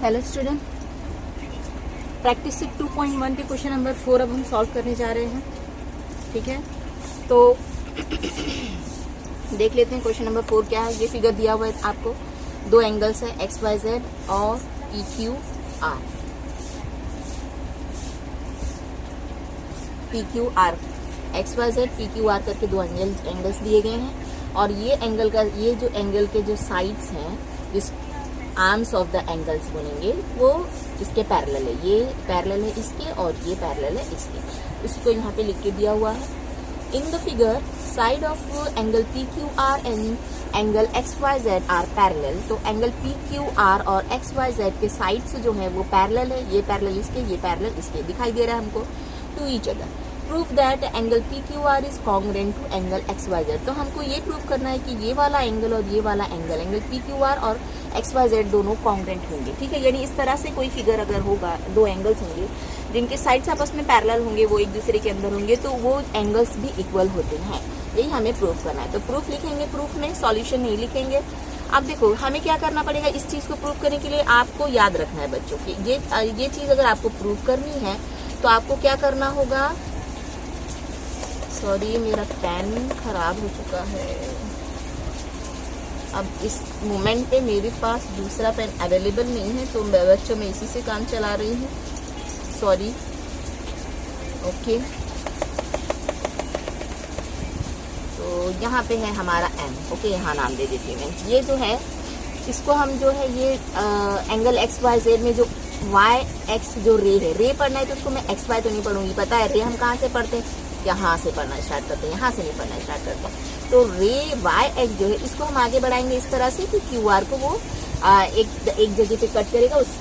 Hello student, practice set 2.1 के question number 4 अब हम सॉल्व करने जा रहे हैं। ठीक है, तो देख लेते हैं क्वेश्चन नंबर 4 क्या है। ये फिगर दिया हुआ है आपको, दो एंगल्स है एक्स वाई जेड और P Q R. P Q R X Y Z P Q R करके दो एंगल्स दिए गए हैं और ये एंगल का ये जो एंगल के जो साइड्स हैं, जिस आर्म्स ऑफ द एंगल्स बनेंगे वो इसके पैरेलल है। ये पैरेलल है इसके और ये पैरेलल है इसके। इसको यहाँ पे लिख के दिया हुआ है। In the figure side of angle P Q R and angle X Y Z are parallel. तो एंगल पी क्यू आर और एक्स वाई जेड के साइड्स जो है वो पैरेलल है। ये पैरेलल इसके, ये पैरेलल इसके दिखाई दे रहा है हमको to each other. Proof that angle P Q R is congruent to angle X Y Z. तो हमको ये प्रूफ करना है कि ये वाला एंगल और ये वाला एंगल पी क्यू आर और एक्स वाई जेड दोनों कॉन्ग्रुएंट होंगे। ठीक है, यानी इस तरह से कोई फिगर अगर होगा, दो एंगल्स होंगे जिनके साइड्स आपस में पैरेलल होंगे, वो एक दूसरे के अंदर होंगे, तो वो एंगल्स भी इक्वल होते हैं। यही हमें प्रूफ करना है। तो प्रूफ लिखेंगे, प्रूफ में सॉल्यूशन नहीं लिखेंगे। अब देखो हमें क्या करना पड़ेगा, इस चीज को प्रूफ करने के लिए आपको याद रखना है बच्चों की ये चीज अगर आपको प्रूफ करनी है तो आपको क्या करना होगा। सॉरी, मेरा पेन खराब हो चुका है। अब इस मोमेंट पे मेरे पास दूसरा पेन अवेलेबल नहीं है, तो बच्चों मैं इसी से काम चला रही हूँ। सॉरी। ओके, तो यहाँ पे है हमारा एम। ओके, यहाँ नाम दे देती हूँ मैं। ये जो है इसको हम जो है ये एंगल एक्स वाई जेड में जो वाई एक्स जो रे है, रे पढ़ना है तो उसको मैं एक्स वाई तो नहीं पढ़ूंगी। पता है रे हम कहाँ से पढ़ते हैं, यहाँ से पढ़ना स्टार्ट करते हैं, यहाँ से नहीं पढ़ना स्टार्ट करते हैं। तो रे वाई एक्स जो है इसको हम आगे बढ़ाएंगे इस तरह से कि क्यू आर को वो एक जगह पे कट करेगा। उस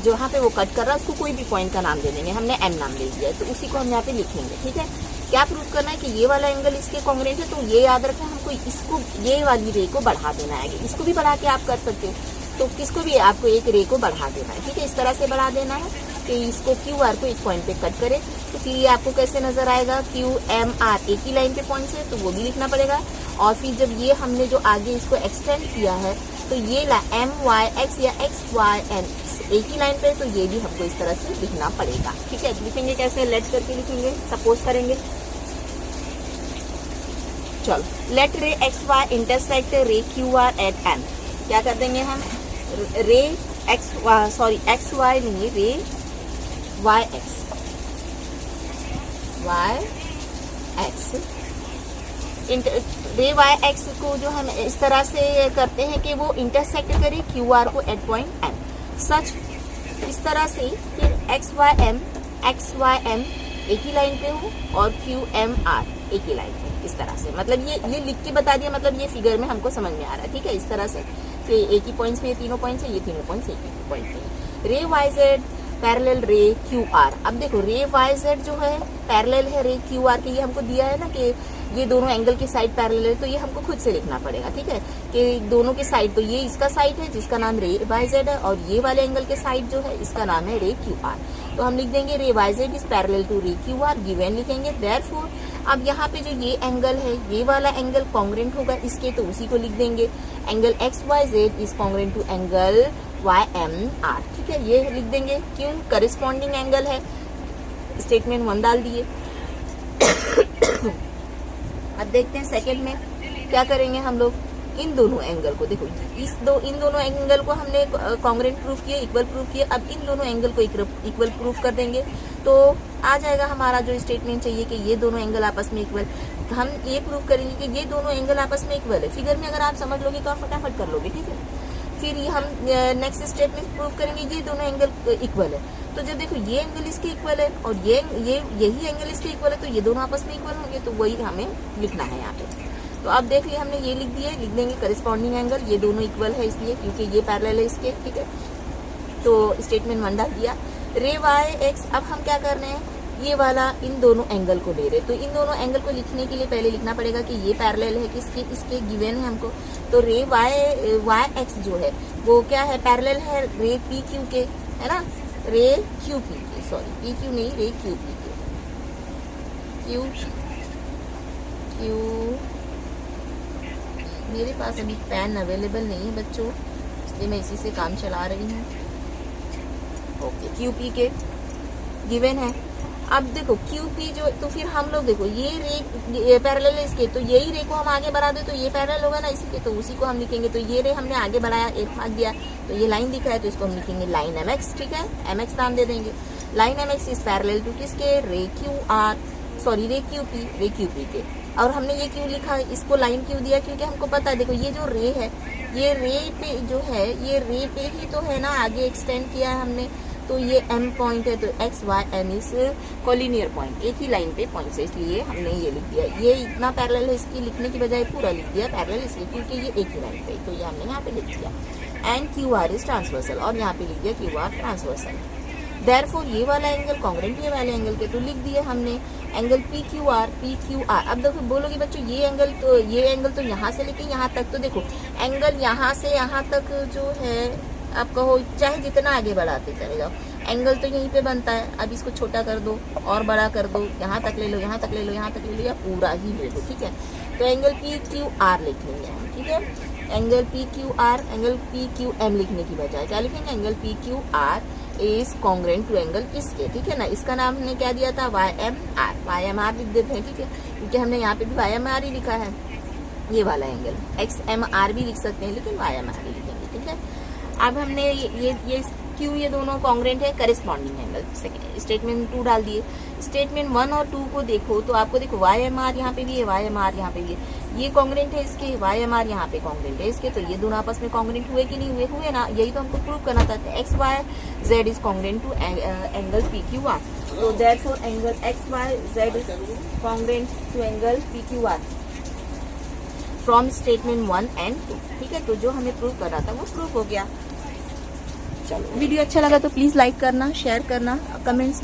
जहाँ पे वो कट कर रहा है उसको कोई भी पॉइंट का नाम दे देंगे। हमने एम नाम दे दिया है, तो उसी को हम यहाँ पे लिखेंगे। ठीक है, क्या प्रूफ करना है कि ये वाला एंगल इसके कॉन्ग्रुएंट है। तो ये याद रखें, हमको इसको ये वाली रे को बढ़ा देना है। इसको भी बढ़ा के आप कर सकते हो, तो किसको भी आपको एक रे को बढ़ा देना है। ठीक है, इस तरह से बढ़ा देना है कि इसको क्यू आर को एक पॉइंट पे कट करे। तो फिर ये आपको कैसे नजर आएगा, क्यू एम आर एक ही लाइन पे पॉइंट है, तो वो भी लिखना पड़ेगा। और फिर जब ये हमने जो आगे इसको एक्सटेंड किया है तो ये एम वाई एक्स या एक्स वाई एन एक ही लाइन पे, तो ये भी हमको इस तरह से लिखना पड़ेगा। ठीक है, लिखेंगे कैसे, लेट करके लिखेंगे, सपोज करेंगे। चलो, लेट रे एक्स वाई इंटरसेक्ट रे क्यू आर एट एन। क्या कर देंगे हम, रे एक्स सॉरी एक्स वाई नहीं, ray Y X ray Y X को जो हम इस तरह से करते हैं कि वो इंटरसेक्ट करे क्यू आर को एट पॉइंट एम। सच इस तरह से फिर एक्स वाई एम एक ही लाइन पे हो और क्यू एम आर एक ही लाइन पे, इस तरह से। मतलब ये लिख के बता दिया, मतलब ये फिगर में हमको समझ में आ रहा है। ठीक है, इस तरह से कि एक ही पॉइंट्स पे ये तीनों पॉइंट्स है, ये तीनों पॉइंट्स एक ही पॉइंट पे। रे वाई जेड पैरेलल रे क्यू आर। अब देखो रे वाई जेड जो है पैरेलल है रे क्यू आर के, ये हमको दिया है ना कि ये दोनों एंगल की साइड पैरेलल है, तो ये हमको खुद से लिखना पड़ेगा। ठीक है, कि दोनों के साइड, तो ये इसका साइड है जिसका नाम रे वाई जेड है, और ये वाले एंगल के साइड जो है इसका नाम है रे क्यू आर। तो हम लिख देंगे ray Y Z is parallel to ray Q R, given लिखेंगे। देयरफॉर अब यहाँ पे जो ये एंगल है, ये वाला एंगल कॉन्ग्रुएंट होगा इसके, तो उसी को लिख देंगे। Angle X Y Z is congruent to angle Y M R. ठीक है, ये लिख देंगे, क्यों, करिस्पॉन्डिंग एंगल है। स्टेटमेंट 1 डाल दिए। अब देखते हैं सेकंड में क्या करेंगे हम लोग। इन दोनों एंगल को देखो, इन दोनों एंगल को हमने कॉन्ग्रुएंट प्रूफ किए, इक्वल प्रूफ किए। अब इन दोनों एंगल को इक्वल प्रूफ कर देंगे, तो आ जाएगा हमारा जो स्टेटमेंट चाहिए कि ये दोनों एंगल आपस में इक्वल। हम ये प्रूफ करेंगे कि ये दोनों एंगल आपस में इक्वल है। फिगर में अगर आप समझ लोगे तो आप फटाफट कर लोगे। ठीक है, फिर हम नेक्स्ट स्टेप में प्रूफ करेंगे ये दोनों एंगल इक्वल है। तो जब देखो ये एंगल इसके इक्वल है और यही एंगल इसके इक्वल है, तो ये दोनों आपस में इक्वल होंगे, तो वही हमें लिखना है यहाँ पे। तो अब देख लिया हमने, ये लिख दिया, लिख देंगे करिस्पॉन्डिंग एंगल, ये दोनों इक्वल है इसलिए क्योंकि ये पैरेलल है इसके। ठीक है, तो स्टेटमेंट 1 डाल दिया। रे वाई एक्स, अब हम क्या कर रहे हैं, ये वाला इन दोनों एंगल को ले रहे, तो इन दोनों एंगल को लिखने के लिए पहले लिखना पड़ेगा कि ये पैरेलल है किसके, इसके, गिवन है हमको। तो रे वाई एक्स जो है वो क्या है, पैरेलल है रे पी क्यू के, है ना, रे क्यू पी के, सॉरी पी क्यू नहीं, रे क्यू पी के, क्यू मेरे पास अभी पेन अवेलेबल नहीं है बच्चों, इसलिए मैं इसी से काम चला रही हूँ। ओके, क्यू पी के गिवन है। अब देखो क्यू पी जो, तो फिर हम लोग देखो ये रे पैरेलल है इसके, तो यही रे को हम आगे बढ़ा दे तो ये पैरेलल होगा ना इसी के, तो उसी को हम लिखेंगे। तो ये रे हमने आगे बढ़ाया, एक भाग दिया, तो ये लाइन दिखा है, तो इसको हम लिखेंगे लाइन एम एक्स, ठीक है, एम एक्स नाम दे देंगे। Line M X is parallel to किसके, ray Q R, sorry ray Q P के। और हमने ये क्यों लिखा, इसको लाइन क्यों दिया, क्योंकि हमको पता है देखो ये जो रे है, ये रे पे जो है, ये रे पे ही तो है ना आगे एक्सटेंड किया है हमने, तो ये एम पॉइंट है, तो X Y M is collinear point, एक ही लाइन पे पॉइंट है, इसलिए हमने ये लिख दिया। ये इतना पैरेलल है, इसकी लिखने की बजाय पूरा लिख दिया पैरेलल इसलिए क्योंकि ये एक ही लाइन पे, तो ये हमने यहाँ पे लिख दिया। And Q R is transversal, और यहाँ पे लिख दिया क्यू आर ट्रांसवर्सल। देयरफॉर ये वाला एंगल कॉन्ग्रुएंट ये वाले एंगल के, तो लिख दिए हमने एंगल पी क्यू आर। अब देखो बोलोगे बच्चों ये एंगल तो यहाँ से लेके यहाँ तक, तो देखो एंगल यहाँ से यहाँ तक जो है आप कहो चाहे जितना आगे बढ़ाते चले जाओ, एंगल तो यहीं पे बनता है। अब इसको छोटा कर दो और बड़ा कर दो, यहाँ तक ले लो, यहाँ तक ले लो, यहाँ तक ले लो, या पूरा ही ले लो, ठीक है। तो एंगल पी क्यू आर लिख लेंगे हम, ठीक है। Angle P Q R, angle P Q M लिखने की बजाय क्या लिखेंगे, angle P Q R is congruent to angle इसके, ठीक है ना। इसका नाम हमने क्या दिया था, Y M R, Y M R लिख देते हैं, ठीक है, क्योंकि हमने यहाँ पे भी वाई एम आर ही लिखा है। ये वाला एंगल एक्स एम आर भी लिख सकते हैं, लेकिन वाई एम आर ही लिखेंगे, ठीक है। अब हमने ये क्यों ये दोनों कॉन्ग्रुएंट है, करिस्पॉन्डिंग एंगल, सेकेंड स्टेटमेंट 2 डाल दिए। स्टेटमेंट 1 और 2 को देखो तो आपको देखो वाई एम आर यहाँ पे भी है, वाई एम आर यहाँ पे भी है, ये कॉन्ग्रुएंट है इसके, वाई एम आर यहाँ पे कॉन्ग्रुएंट है इसके, तो ये दोनों आपस में कॉन्ग्रुएंट हुए कि नहीं हुए, हुए ना, यही तो हमको प्रूव करना था। X Y Z is congruent to angle P Q R, तो therefore angle X Y Z is congruent to angle P Q R from statement 1 and 2, ठीक है। तो जो हमें प्रूव करना था वो प्रूव हो गया। चलो, वीडियो अच्छा लगा तो प्लीज लाइक करना, शेयर करना, कमेंट्स